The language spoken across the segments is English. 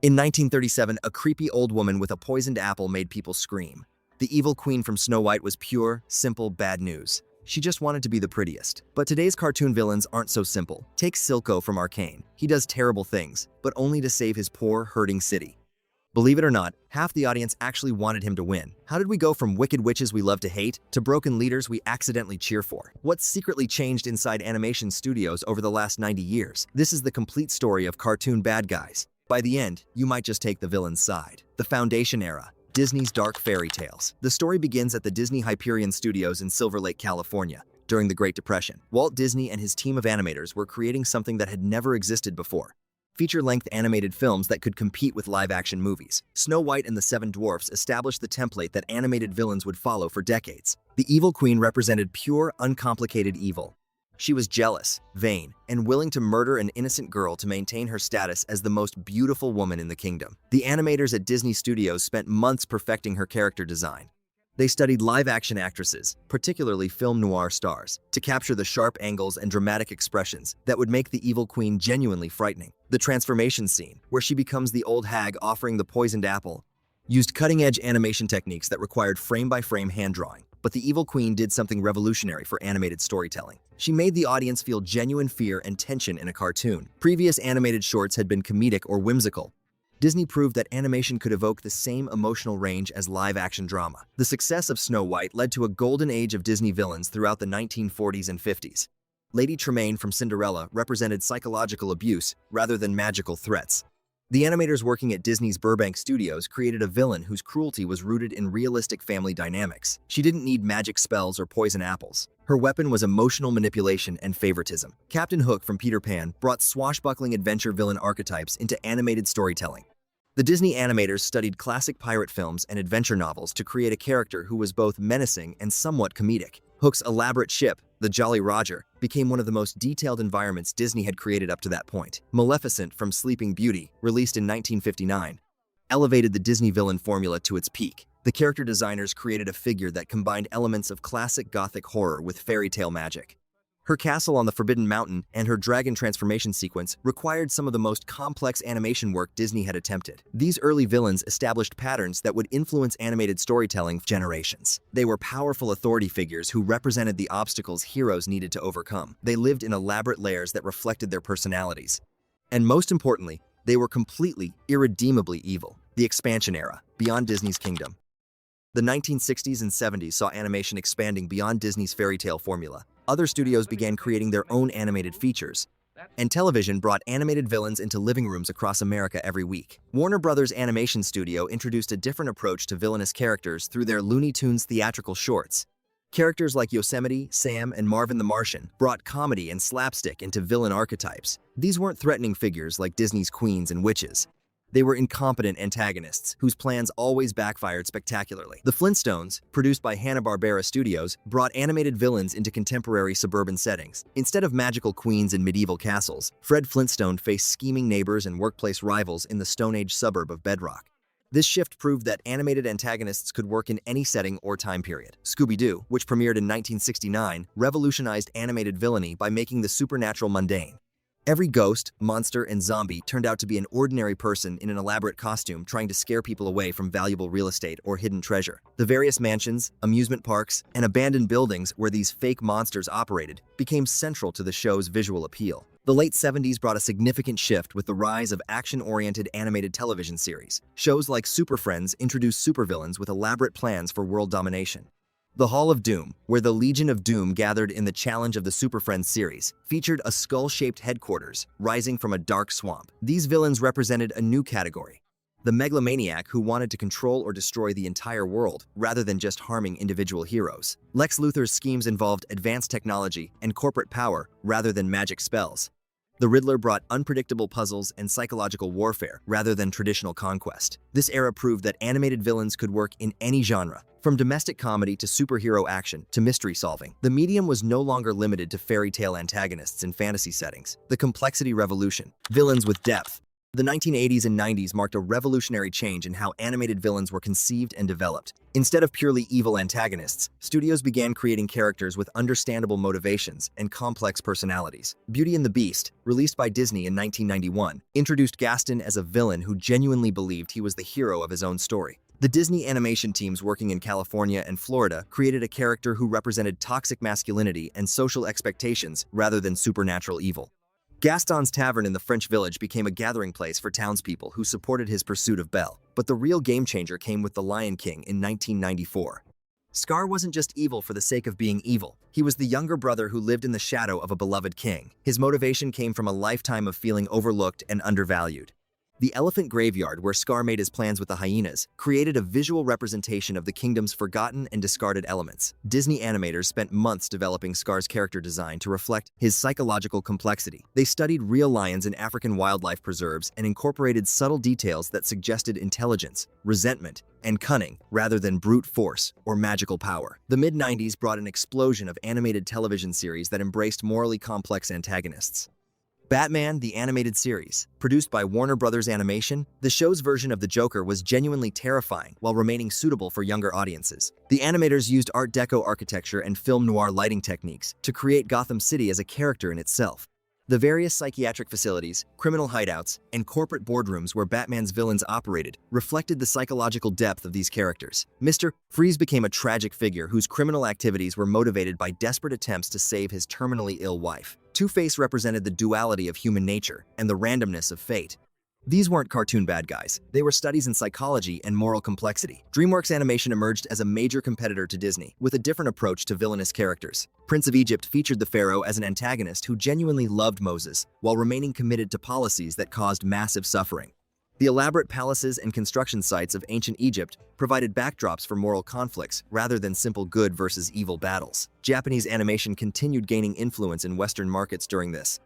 In 1937, a creepy old woman with a poisoned apple made people scream. The evil queen from Snow White was pure, simple bad news. She just wanted to be the prettiest. But today's cartoon villains aren't so simple. Take Silco from Arcane. He does terrible things, but only to save his poor, hurting city. Believe it or not, half the audience actually wanted him to win. How did we go from wicked witches we love to hate to broken leaders we accidentally cheer for? What's secretly changed inside animation studios over the last 90 years? This is the complete story of cartoon bad guys. By the end, you might just take the villain's side. The Foundation Era. Disney's dark fairy tales. The story begins at the Disney Hyperion Studios in Silver Lake, California. During the Great Depression, Walt Disney and his team of animators were creating something that had never existed before. Feature-length animated films that could compete with live-action movies. Snow White and the Seven Dwarfs established the template that animated villains would follow for decades. The evil queen represented pure, uncomplicated evil. She was jealous, vain, and willing to murder an innocent girl to maintain her status as the most beautiful woman in the kingdom. The animators at Disney Studios spent months perfecting her character design. They studied live-action actresses, particularly film noir stars, to capture the sharp angles and dramatic expressions that would make the evil queen genuinely frightening. The transformation scene, where she becomes the old hag offering the poisoned apple, used cutting-edge animation techniques that required frame-by-frame hand-drawing. But the evil queen did something revolutionary for animated storytelling. She made the audience feel genuine fear and tension in a cartoon. Previous animated shorts had been comedic or whimsical. Disney proved that animation could evoke the same emotional range as live-action drama. The success of Snow White led to a golden age of Disney villains throughout the 1940s and 50s. Lady Tremaine from Cinderella represented psychological abuse rather than magical threats. The animators working at Disney's Burbank Studios created a villain whose cruelty was rooted in realistic family dynamics. She didn't need magic spells or poison apples. Her weapon was emotional manipulation and favoritism. Captain Hook from Peter Pan brought swashbuckling adventure villain archetypes into animated storytelling. The Disney animators studied classic pirate films and adventure novels to create a character who was both menacing and somewhat comedic. Hook's elaborate ship, the Jolly Roger, became one of the most detailed environments Disney had created up to that point. Maleficent from Sleeping Beauty, released in 1959, elevated the Disney villain formula to its peak. The character designers created a figure that combined elements of classic Gothic horror with fairy tale magic. Her castle on the Forbidden Mountain and her dragon transformation sequence required some of the most complex animation work Disney had attempted. These early villains established patterns that would influence animated storytelling for generations. They were powerful authority figures who represented the obstacles heroes needed to overcome. They lived in elaborate layers that reflected their personalities. And most importantly, they were completely, irredeemably evil. The Expansion Era, beyond Disney's kingdom. The 1960s and 70s saw animation expanding beyond Disney's fairy tale formula. Other studios began creating their own animated features, and television brought animated villains into living rooms across America every week. Warner Brothers Animation Studio introduced a different approach to villainous characters through their Looney Tunes theatrical shorts. Characters like Yosemite, Sam, and Marvin the Martian brought comedy and slapstick into villain archetypes. These weren't threatening figures like Disney's queens and witches. They were incompetent antagonists, whose plans always backfired spectacularly. The Flintstones, produced by Hanna-Barbera Studios, brought animated villains into contemporary suburban settings. Instead of magical queens in medieval castles, Fred Flintstone faced scheming neighbors and workplace rivals in the Stone Age suburb of Bedrock. This shift proved that animated antagonists could work in any setting or time period. Scooby-Doo, which premiered in 1969, revolutionized animated villainy by making the supernatural mundane. Every ghost, monster, and zombie turned out to be an ordinary person in an elaborate costume trying to scare people away from valuable real estate or hidden treasure. The various mansions, amusement parks, and abandoned buildings where these fake monsters operated became central to the show's visual appeal. The late 70s brought a significant shift with the rise of action-oriented animated television series. Shows like Super Friends introduced supervillains with elaborate plans for world domination. The Hall of Doom, where the Legion of Doom gathered in the Challenge of the Super Friends series, featured a skull-shaped headquarters rising from a dark swamp. These villains represented a new category: the megalomaniac who wanted to control or destroy the entire world rather than just harming individual heroes. Lex Luthor's schemes involved advanced technology and corporate power rather than magic spells. The Riddler brought unpredictable puzzles and psychological warfare rather than traditional conquest. This era proved that animated villains could work in any genre, from domestic comedy to superhero action to mystery solving. The medium was no longer limited to fairy tale antagonists in fantasy settings. The complexity revolution. Villains with depth. The 1980s and 90s marked a revolutionary change in how animated villains were conceived and developed. Instead of purely evil antagonists, studios began creating characters with understandable motivations and complex personalities. Beauty and the Beast, released by Disney in 1991, introduced Gaston as a villain who genuinely believed he was the hero of his own story. The Disney animation teams working in California and Florida created a character who represented toxic masculinity and social expectations rather than supernatural evil. Gaston's tavern in the French village became a gathering place for townspeople who supported his pursuit of Belle. But the real game-changer came with The Lion King in 1994. Scar wasn't just evil for the sake of being evil. He was the younger brother who lived in the shadow of a beloved king. His motivation came from a lifetime of feeling overlooked and undervalued. The Elephant Graveyard, where Scar made his plans with the hyenas, created a visual representation of the kingdom's forgotten and discarded elements. Disney animators spent months developing Scar's character design to reflect his psychological complexity. They studied real lions in African wildlife preserves and incorporated subtle details that suggested intelligence, resentment, and cunning rather than brute force or magical power. The mid-90s brought an explosion of animated television series that embraced morally complex antagonists. Batman, the animated series. Produced by Warner Brothers Animation, the show's version of the Joker was genuinely terrifying while remaining suitable for younger audiences. The animators used Art Deco architecture and film noir lighting techniques to create Gotham City as a character in itself. The various psychiatric facilities, criminal hideouts, and corporate boardrooms where Batman's villains operated reflected the psychological depth of these characters. Mr. Freeze became a tragic figure whose criminal activities were motivated by desperate attempts to save his terminally ill wife. Two-Face represented the duality of human nature and the randomness of fate. These weren't cartoon bad guys. They were studies in psychology and moral complexity. DreamWorks Animation emerged as a major competitor to Disney, with a different approach to villainous characters. Prince of Egypt featured the pharaoh as an antagonist who genuinely loved Moses, while remaining committed to policies that caused massive suffering. The elaborate palaces and construction sites of ancient Egypt provided backdrops for moral conflicts rather than simple good versus evil battles. Japanese animation continued gaining influence in Western markets during this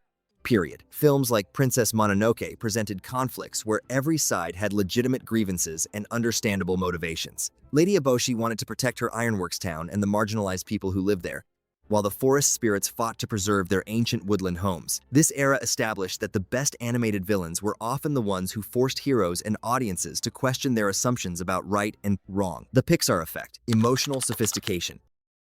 period. Films like Princess Mononoke presented conflicts where every side had legitimate grievances and understandable motivations. Lady Eboshi wanted to protect her ironworks town and the marginalized people who lived there, while the forest spirits fought to preserve their ancient woodland homes. This era established that the best animated villains were often the ones who forced heroes and audiences to question their assumptions about right and wrong. The Pixar effect, emotional sophistication.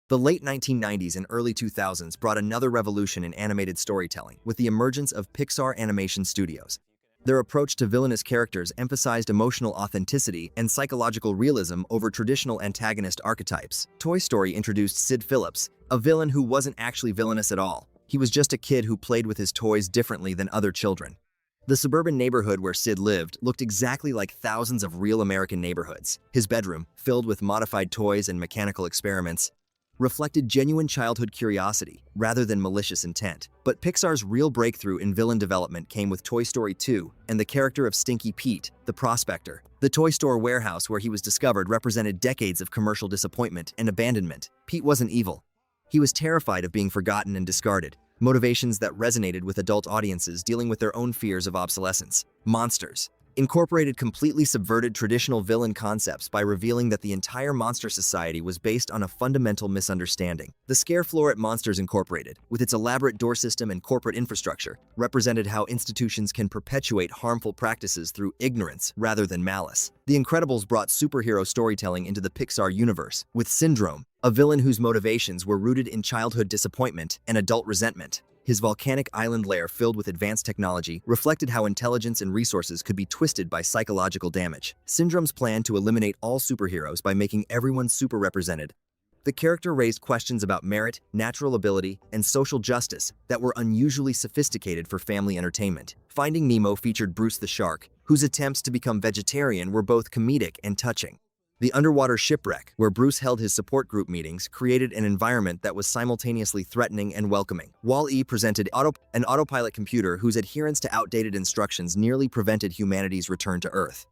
The late 1990s and early 2000s brought another revolution in animated storytelling with the emergence of Pixar animation studios. Their approach to villainous characters emphasized emotional authenticity and psychological realism over traditional antagonist archetypes. Toy Story introduced Sid Phillips, a villain who wasn't actually villainous at all. He was just a kid who played with his toys differently than other children. The suburban neighborhood where Sid lived looked exactly like thousands of real American neighborhoods. His bedroom, filled with modified toys and mechanical experiments, reflected genuine childhood curiosity rather than malicious intent. But Pixar's real breakthrough in villain development came with Toy Story 2 and the character of Stinky Pete, the prospector. The toy store warehouse where he was discovered represented decades of commercial disappointment and abandonment. Pete wasn't evil. He was terrified of being forgotten and discarded, motivations that resonated with adult audiences dealing with their own fears of obsolescence. Monsters incorporated completely subverted traditional villain concepts by revealing that the entire monster society was based on a fundamental misunderstanding. The scare floor at Monsters Incorporated, with its elaborate door system and corporate infrastructure, represented how institutions can perpetuate harmful practices through ignorance rather than malice. The Incredibles brought superhero storytelling into the Pixar universe, with Syndrome, a villain whose motivations were rooted in childhood disappointment and adult resentment. His volcanic island lair filled with advanced technology reflected how intelligence and resources could be twisted by psychological damage. Syndrome's plan to eliminate all superheroes by making everyone super-represented. The character raised questions about merit, natural ability, and social justice that were unusually sophisticated for family entertainment. Finding Nemo featured Bruce the Shark, whose attempts to become vegetarian were both comedic and touching. The underwater shipwreck, where Bruce held his support group meetings, created an environment that was simultaneously threatening and welcoming. Wall-E presented an autopilot computer whose adherence to outdated instructions nearly prevented humanity's return to Earth.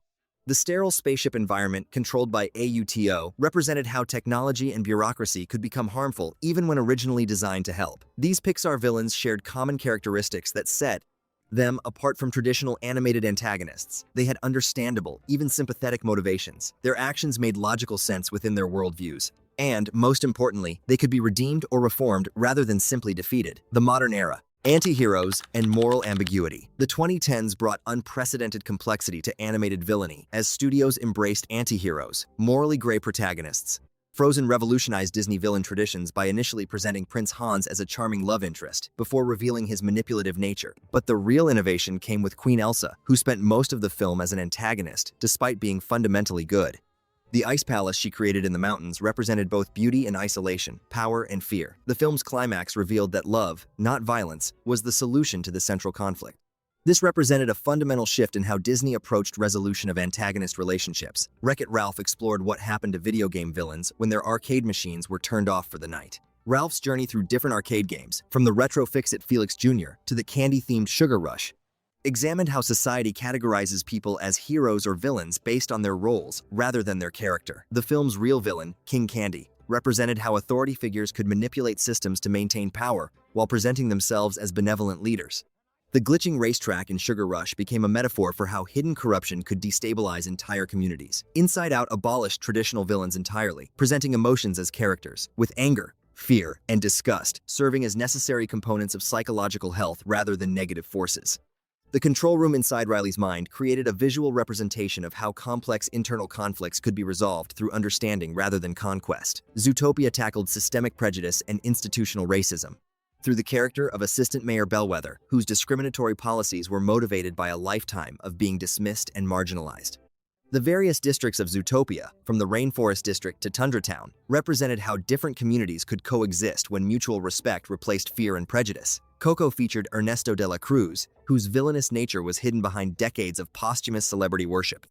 The sterile spaceship environment, controlled by AUTO, represented how technology and bureaucracy could become harmful even when originally designed to help. These Pixar villains shared common characteristics that set them apart from traditional animated antagonists. They had understandable, even sympathetic motivations. Their actions made logical sense within their worldviews. And, most importantly, they could be redeemed or reformed rather than simply defeated. The modern era. Anti-heroes and moral ambiguity. The 2010s brought unprecedented complexity to animated villainy as studios embraced anti-heroes, morally gray protagonists. Frozen revolutionized Disney villain traditions by initially presenting Prince Hans as a charming love interest before revealing his manipulative nature. But the real innovation came with Queen Elsa, who spent most of the film as an antagonist despite being fundamentally good. The ice palace she created in the mountains represented both beauty and isolation, power and fear. The film's climax revealed that love, not violence, was the solution to the central conflict. This represented a fundamental shift in how Disney approached resolution of antagonist relationships. Wreck-It Ralph explored what happened to video game villains when their arcade machines were turned off for the night. Ralph's journey through different arcade games, from the retro Fix-It Felix Jr. to the candy-themed Sugar Rush, examined how society categorizes people as heroes or villains based on their roles rather than their character. The film's real villain, King Candy, represented how authority figures could manipulate systems to maintain power while presenting themselves as benevolent leaders. The glitching racetrack in Sugar Rush became a metaphor for how hidden corruption could destabilize entire communities. Inside Out abolished traditional villains entirely, presenting emotions as characters, with anger, fear, and disgust serving as necessary components of psychological health rather than negative forces. The control room inside Riley's mind created a visual representation of how complex internal conflicts could be resolved through understanding rather than conquest. Zootopia tackled systemic prejudice and institutional racism through the character of Assistant Mayor Bellwether, whose discriminatory policies were motivated by a lifetime of being dismissed and marginalized. The various districts of Zootopia, from the Rainforest District to Tundra Town, represented how different communities could coexist when mutual respect replaced fear and prejudice. Coco featured Ernesto de la Cruz, whose villainous nature was hidden behind decades of posthumous celebrity worship.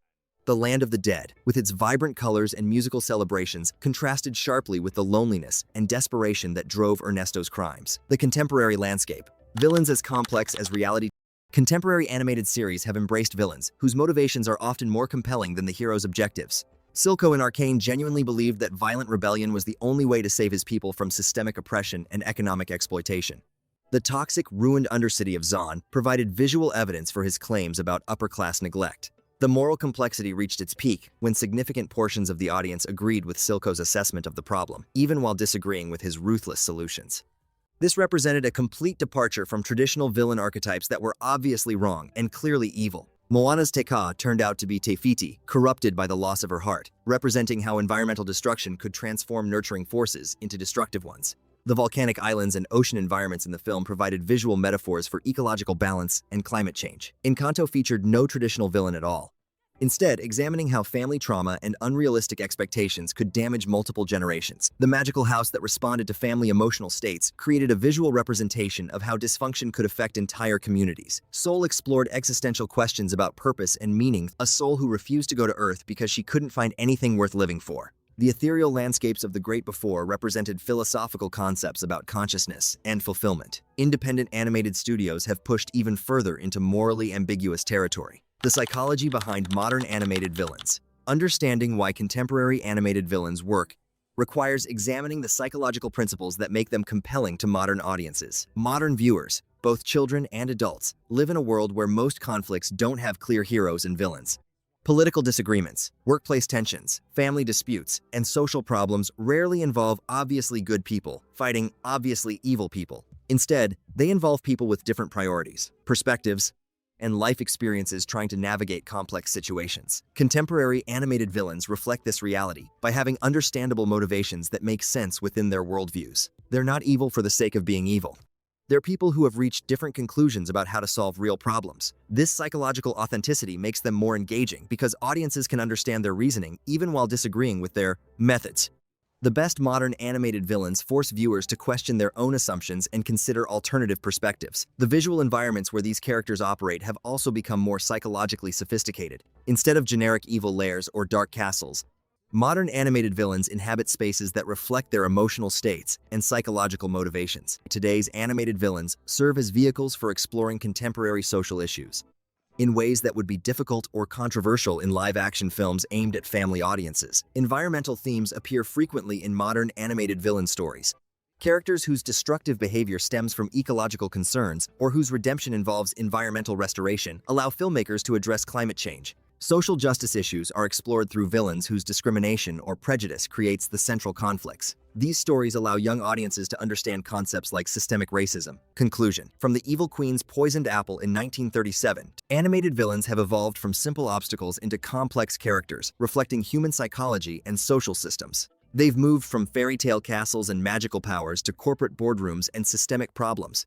The Land of the Dead, with its vibrant colors and musical celebrations, contrasted sharply with the loneliness and desperation that drove Ernesto's crimes. The contemporary landscape. Villains as complex as reality. Contemporary animated series have embraced villains, whose motivations are often more compelling than the hero's objectives. Silco in Arcane genuinely believed that violent rebellion was the only way to save his people from systemic oppression and economic exploitation. The toxic, ruined undercity of Zon provided visual evidence for his claims about upper-class neglect. The moral complexity reached its peak when significant portions of the audience agreed with Silco's assessment of the problem, even while disagreeing with his ruthless solutions. This represented a complete departure from traditional villain archetypes that were obviously wrong and clearly evil. Moana's Te Kā turned out to be Te Fiti, corrupted by the loss of her heart, representing how environmental destruction could transform nurturing forces into destructive ones. The volcanic islands and ocean environments in the film provided visual metaphors for ecological balance and climate change. Encanto featured no traditional villain at all, instead examining how family trauma and unrealistic expectations could damage multiple generations. The magical house that responded to family emotional states created a visual representation of how dysfunction could affect entire communities. Soul explored existential questions about purpose and meaning, a soul who refused to go to Earth because she couldn't find anything worth living for. The ethereal landscapes of the Great Before represented philosophical concepts about consciousness and fulfillment. Independent animated studios have pushed even further into morally ambiguous territory. The psychology behind modern animated villains. Understanding why contemporary animated villains work requires examining the psychological principles that make them compelling to modern audiences. Modern viewers, both children and adults, live in a world where most conflicts don't have clear heroes and villains. Political disagreements, workplace tensions, family disputes, and social problems rarely involve obviously good people fighting obviously evil people. Instead, they involve people with different priorities, perspectives, and life experiences trying to navigate complex situations. Contemporary animated villains reflect this reality by having understandable motivations that make sense within their worldviews. They're not evil for the sake of being evil. They're people who have reached different conclusions about how to solve real problems. This psychological authenticity makes them more engaging because audiences can understand their reasoning even while disagreeing with their methods. The best modern animated villains force viewers to question their own assumptions and consider alternative perspectives. The visual environments where these characters operate have also become more psychologically sophisticated. Instead of generic evil lairs or dark castles, modern animated villains inhabit spaces that reflect their emotional states and psychological motivations. Today's animated villains serve as vehicles for exploring contemporary social issues in ways that would be difficult or controversial in live-action films aimed at family audiences. Environmental themes appear frequently in modern animated villain stories. Characters whose destructive behavior stems from ecological concerns or whose redemption involves environmental restoration allow filmmakers to address climate change, Social justice issues are explored through villains whose discrimination or prejudice creates the central conflicts. These stories allow young audiences to understand concepts like systemic racism. Conclusion: from the evil queen's poisoned apple in 1937, animated villains have evolved from simple obstacles into complex characters, reflecting human psychology and social systems. They've moved from fairy tale castles and magical powers to corporate boardrooms and systemic problems.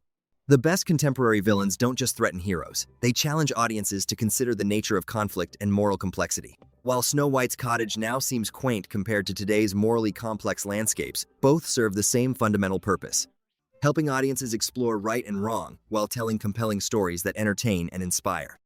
The best contemporary villains don't just threaten heroes, they challenge audiences to consider the nature of conflict and moral complexity. While Snow White's cottage now seems quaint compared to today's morally complex landscapes, both serve the same fundamental purpose: helping audiences explore right and wrong while telling compelling stories that entertain and inspire.